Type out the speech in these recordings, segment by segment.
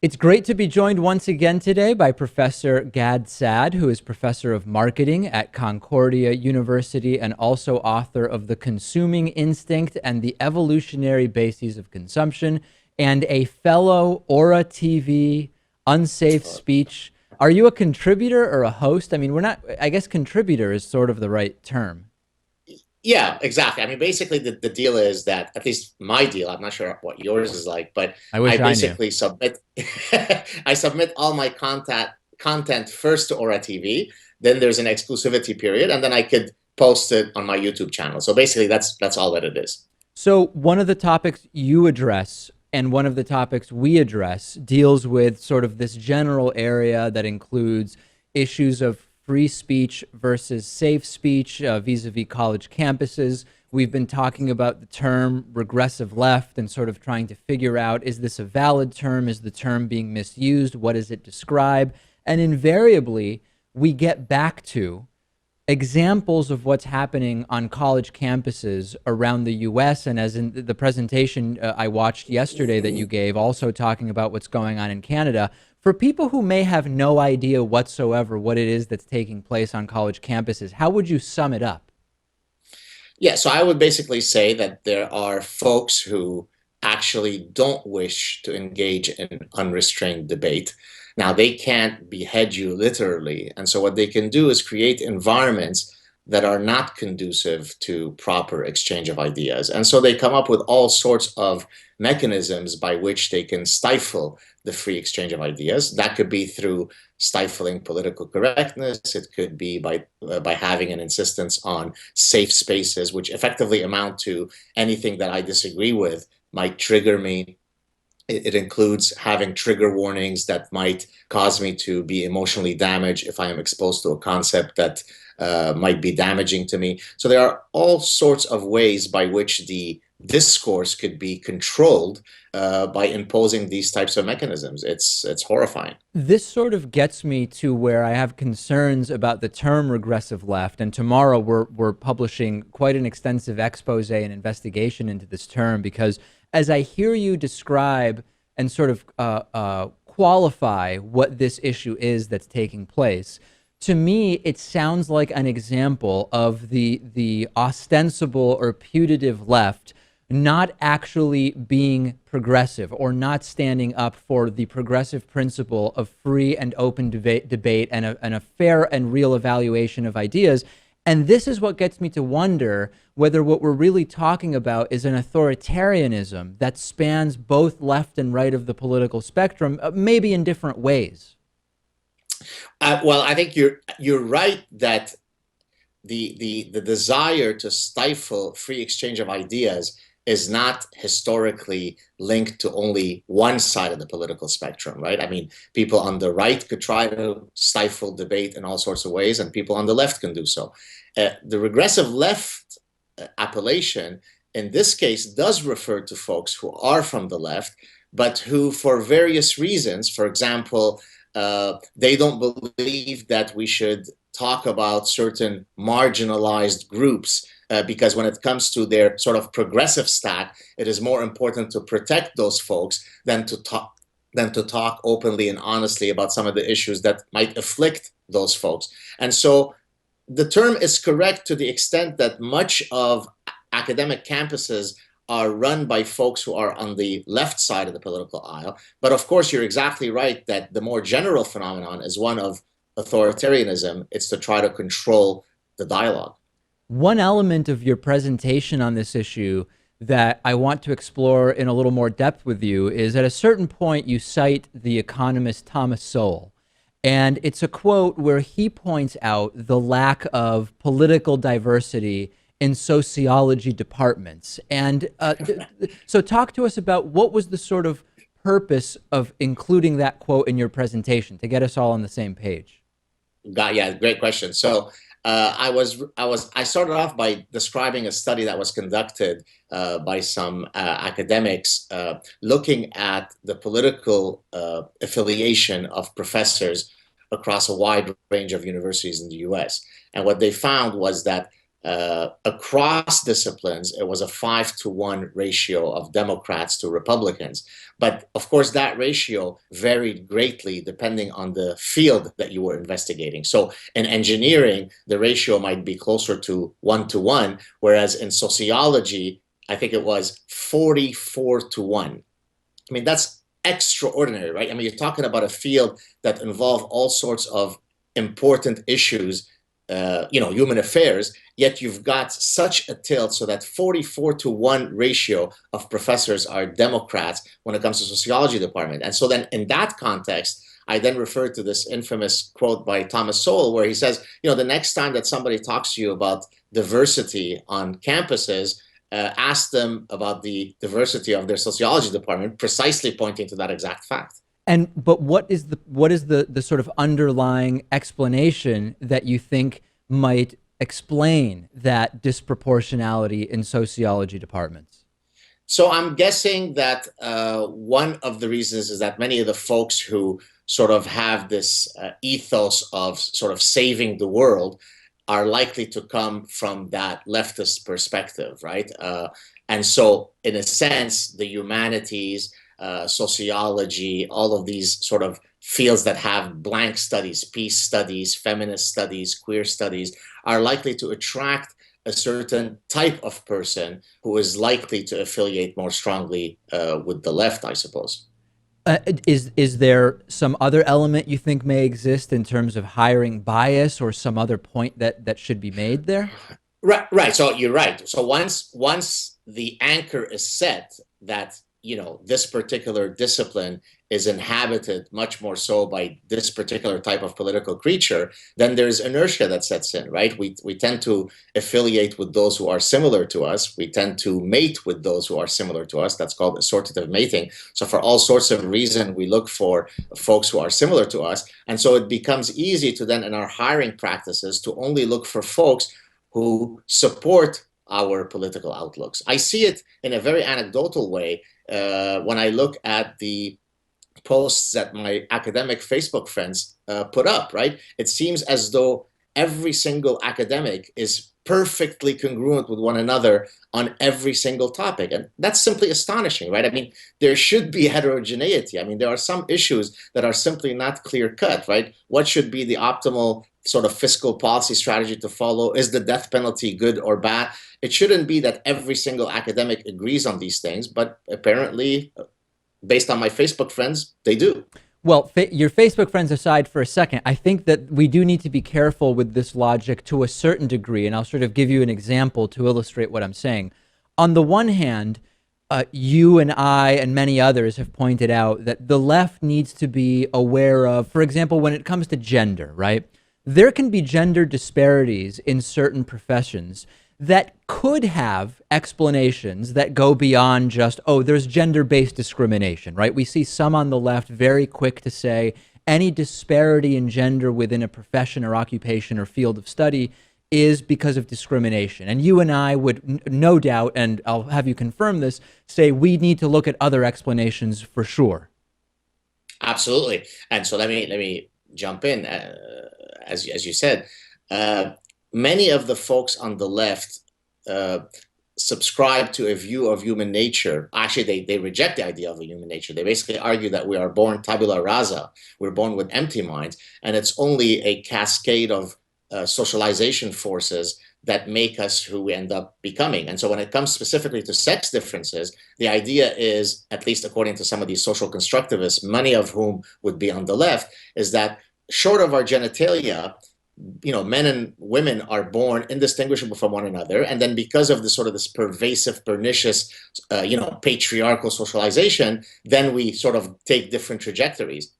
It's great to be joined once again today by Professor Gad Saad, who is professor of marketing at Concordia University and also author of The Consuming Instinct and the Evolutionary Bases of Consumption, and a fellow Aura TV Unsafe Speech. Are you a contributor or a host? I mean, we're not, I guess contributor is sort of the right term. Yeah, exactly. I mean, basically, the deal is that, at least my deal, I'm not sure what yours is like, but I I wish I knew. basically submit I submit all my content first to Aura TV. Then there's an exclusivity period, and then I could post it on my YouTube channel. So basically, that's all that it is. So, one of the topics you address and one of the topics we address deals with sort of this general area that includes issues of free speech versus safe speech vis-a-vis college campuses. We've been talking about the term regressive left and sort of trying to figure out, is this a valid term? Is the term being misused? What does it describe? And invariably, we get back to examples of what's happening on college campuses around the US. And as in the presentation I watched yesterday that you gave, also talking about what's going on in Canada, for people who may have no idea whatsoever what it is that's taking place on college campuses, how would you sum it up? Yeah, so I would basically say that there are folks who actually don't wish to engage in unrestrained debate. Now, they can't behead you literally. And so what they can do is create environments that are not conducive to proper exchange of ideas. And so they come up with all sorts of mechanisms by which they can stifle the free exchange of ideas. That could be through stifling political correctness. It could be by having an insistence on safe spaces, which effectively amount to anything that I disagree with might trigger me. It includes having trigger warnings that might cause me to be emotionally damaged if I am exposed to a concept that might be damaging to me. So there are all sorts of ways by which the discourse could be controlled by imposing these types of mechanisms. It's horrifying. This sort of gets me to where I have concerns about the term regressive left. And tomorrow we're publishing quite an extensive expose and investigation into this term, because as I hear you describe and sort of qualify what this issue is that's taking place, to me, it sounds like an example of the ostensible or putative left not actually being progressive or not standing up for the progressive principle of free and open debate and a fair and real evaluation of ideas. And this is what gets me to wonder whether what we're really talking about is an authoritarianism that spans both left and right of the political spectrum, maybe in different ways. Well, I think you're right that the desire to stifle free exchange of ideas is not historically linked to only one side of the political spectrum, right? I mean, people on the right could try to stifle debate in all sorts of ways, and people on the left can do so. The regressive left appellation in this case does refer to folks who are from the left, but who, for various reasons, for example, they don't believe that we should talk about certain marginalized groups because when it comes to their sort of progressive stack, it is more important to protect those folks than to talk openly and honestly about some of the issues that might afflict those folks. And so the term is correct to the extent that much of academic campuses are run by folks who are on the left side of the political aisle. But of course, you're exactly right that the more general phenomenon is one of authoritarianism. It's to try to control the dialogue. One element of your presentation on this issue that I want to explore in a little more depth with you is at a certain point you cite the economist Thomas Sowell. And it's a quote where he points out the lack of political diversity in sociology departments. And so talk to us about what was the sort of purpose of including that quote in your presentation to get us all on the same page. Yeah, great question. So I started off by describing a study that was conducted by some academics looking at the political affiliation of professors across a wide range of universities in the US. And what they found was that across disciplines, it was a 5-to-1 ratio of Democrats to Republicans. But of course, that ratio varied greatly depending on the field that you were investigating. So in engineering, the ratio might be closer to 1-to-1, whereas in sociology, I think it was 44-to-1. I mean, that's extraordinary, right? I mean, you're talking about a field that involve all sorts of important issues, human affairs, yet you've got such a tilt so that 44-to-1 ratio of professors are Democrats when it comes to sociology department. And so then in that context, I then refer to this infamous quote by Thomas Sowell, where he says, the next time that somebody talks to you about diversity on campuses, ask them about the diversity of their sociology department, precisely pointing to that exact fact. But what is the sort of underlying explanation that you think might explain that disproportionality in sociology departments? So I'm guessing that one of the reasons is that many of the folks who sort of have this ethos of sort of saving the world are likely to come from that leftist perspective, right? And so in a sense, the humanities, sociology, all of these sort of fields that have blank studies, peace studies, feminist studies, queer studies, are likely to attract a certain type of person who is likely to affiliate more strongly with the left, I suppose. Is there some other element you think may exist in terms of hiring bias, or some other point that should be made there? Right. So you're right. So once the anchor is set that this particular discipline is inhabited much more so by this particular type of political creature, then there's inertia that sets in, right? We tend to affiliate with those who are similar to us. We tend to mate with those who are similar to us. That's called assortative mating. So for all sorts of reasons, we look for folks who are similar to us. And so it becomes easy to then, in our hiring practices, to only look for folks who support our political outlooks. I see it in a very anecdotal way when I look at the posts that my academic Facebook friends put up, right? It seems as though every single academic is perfectly congruent with one another on every single topic. And that's simply astonishing, right? I mean, there should be heterogeneity. I mean, there are some issues that are simply not clear cut, right? What should be the optimal sort of fiscal policy strategy to follow? Is the death penalty good or bad? It shouldn't be that every single academic agrees on these things, but apparently, based on my Facebook friends, they do. Well, your Facebook friends aside for a second, I think that we do need to be careful with this logic to a certain degree, and I'll sort of give you an example to illustrate what I'm saying. On the one hand, you and I and many others have pointed out that the left needs to be aware of, for example, when it comes to gender, right? There can be gender disparities in certain professions that could have explanations that go beyond just, oh, there's gender-based discrimination, right? We see some on the left very quick to say any disparity in gender within a profession or occupation or field of study is because of discrimination. And you and I would no doubt, and I'll have you confirm this, say we need to look at other explanations for sure. Absolutely. And so let me jump in. As you said, many of the folks on the left subscribe to a view of human nature. Actually, they reject the idea of a human nature. They basically argue that we are born tabula rasa. We're born with empty minds, and it's only a cascade of socialization forces that make us who we end up becoming. And so when it comes specifically to sex differences, the idea is, at least according to some of these social constructivists, many of whom would be on the left, is that short of our genitalia, men and women are born indistinguishable from one another. And then because of this pervasive, pernicious, patriarchal socialization, then we sort of take different trajectories.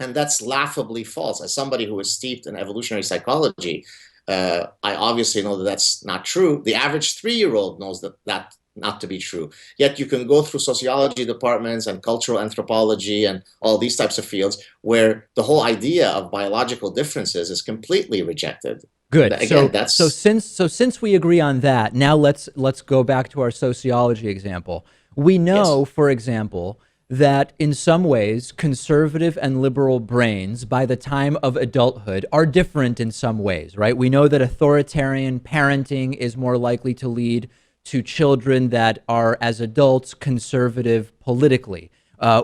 And that's laughably false. As somebody who is steeped in evolutionary psychology, I obviously know that that's not true. The average 3-year-old knows that not to be true. Yet you can go through sociology departments and cultural anthropology and all these types of fields where the whole idea of biological differences is completely rejected. Good. Again, so since we agree on that, now let's go back to our sociology example. We know, yes, for example, that in some ways, conservative and liberal brains by the time of adulthood are different in some ways, right? We know that authoritarian parenting is more likely to lead to children that are, as adults, conservative politically.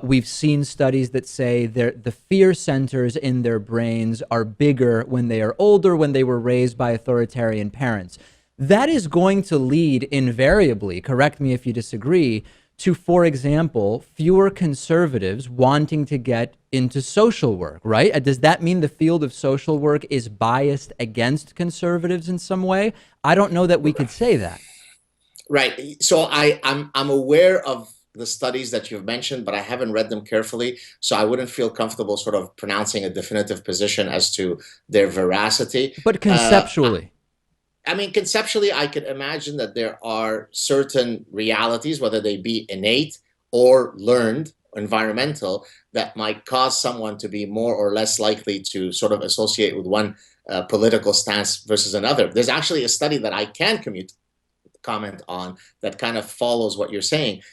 We've seen studies that say the fear centers in their brains are bigger when they are older, when they were raised by authoritarian parents. That is going to lead invariably, correct me if you disagree, to, for example, fewer conservatives wanting to get into social work, right? Does that mean the field of social work is biased against conservatives in some way? I don't know that we could say that. Right. So I'm aware of the studies that you've mentioned, but I haven't read them carefully. So I wouldn't feel comfortable sort of pronouncing a definitive position as to their veracity. But conceptually. I mean, conceptually, I could imagine that there are certain realities, whether they be innate or learned, environmental, that might cause someone to be more or less likely to sort of associate with one political stance versus another. There's actually a study that I can comment on that kind of follows what you're saying.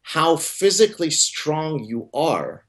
How physically strong you are,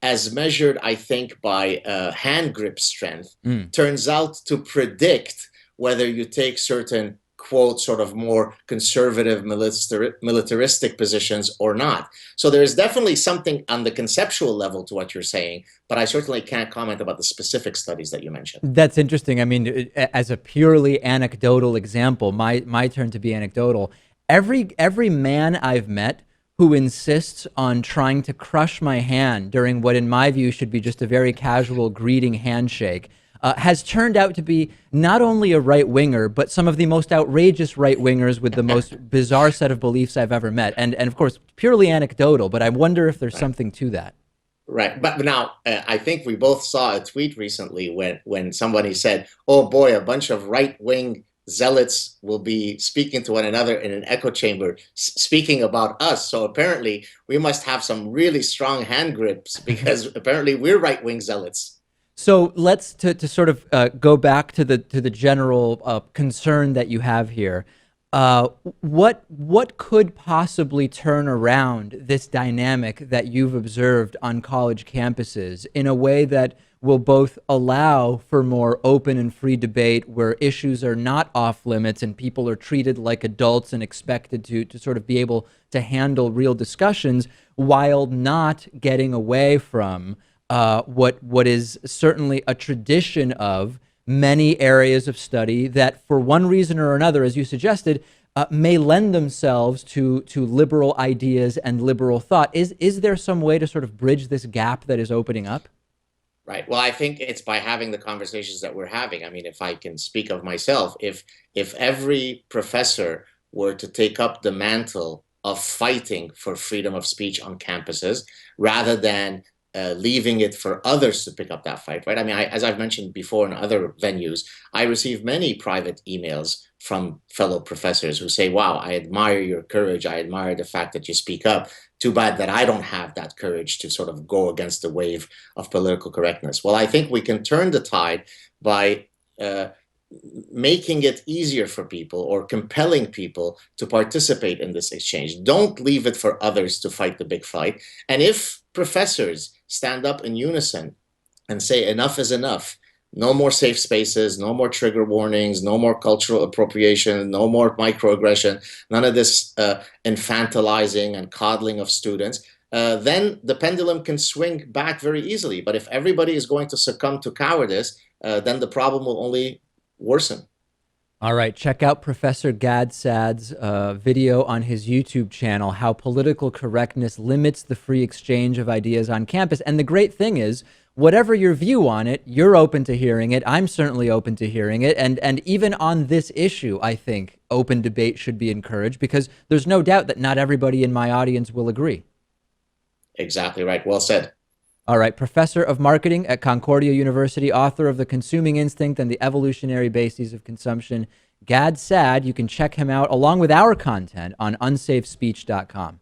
as measured, I think, by hand grip strength, turns out to predict whether you take certain, quote, sort of more conservative militaristic positions or not. So there is definitely something on the conceptual level to what you're saying, but I certainly can't comment about the specific studies that you mentioned. That's interesting. I mean, as a purely anecdotal example, my turn to be anecdotal, every man I've met who insists on trying to crush my hand during what, in my view, should be just a very casual greeting handshake, has turned out to be not only a right-winger, but some of the most outrageous right-wingers with the most bizarre set of beliefs I've ever met. And of course, purely anecdotal, but I wonder if there's something to that. Right. But now, I think we both saw a tweet recently when somebody said, oh boy, a bunch of right-wing zealots will be speaking to one another in an echo chamber, speaking about us. So apparently we must have some really strong hand grips because apparently we're right-wing zealots. So let's to sort of go back to the general concern that you have here. What could possibly turn around this dynamic that you've observed on college campuses in a way that will both allow for more open and free debate where issues are not off limits and people are treated like adults and expected to sort of be able to handle real discussions while not getting away from what is certainly a tradition of many areas of study that, for one reason or another, as you suggested, may lend themselves to liberal ideas and liberal thought. Is there some way to sort of bridge this gap that is opening up? Right. Well, I think it's by having the conversations that we're having. I mean, if I can speak of myself, if every professor were to take up the mantle of fighting for freedom of speech on campuses rather than leaving it for others to pick up that fight, right? I mean, as I've mentioned before in other venues, I receive many private emails from fellow professors who say, wow, I admire your courage. I admire the fact that you speak up. Too bad that I don't have that courage to sort of go against the wave of political correctness. Well, I think we can turn the tide by making it easier for people or compelling people to participate in this exchange. Don't leave it for others to fight the big fight. And if professors stand up in unison and say enough is enough, no more safe spaces, no more trigger warnings, no more cultural appropriation, no more microaggression, none of this infantilizing and coddling of students, then the pendulum can swing back very easily. But if everybody is going to succumb to cowardice, then the problem will only worsen. All right, check out Professor Gad Saad's video on his YouTube channel, How Political Correctness Limits the Free Exchange of Ideas on Campus. And the great thing is, whatever your view on it, you're open to hearing it. I'm certainly open to hearing it. And even on this issue, I think open debate should be encouraged because there's no doubt that not everybody in my audience will agree. Exactly right. Well said. All right, Professor of Marketing at Concordia University, author of The Consuming Instinct and the Evolutionary Bases of Consumption, Gad Saad. You can check him out along with our content on unsafespeech.com.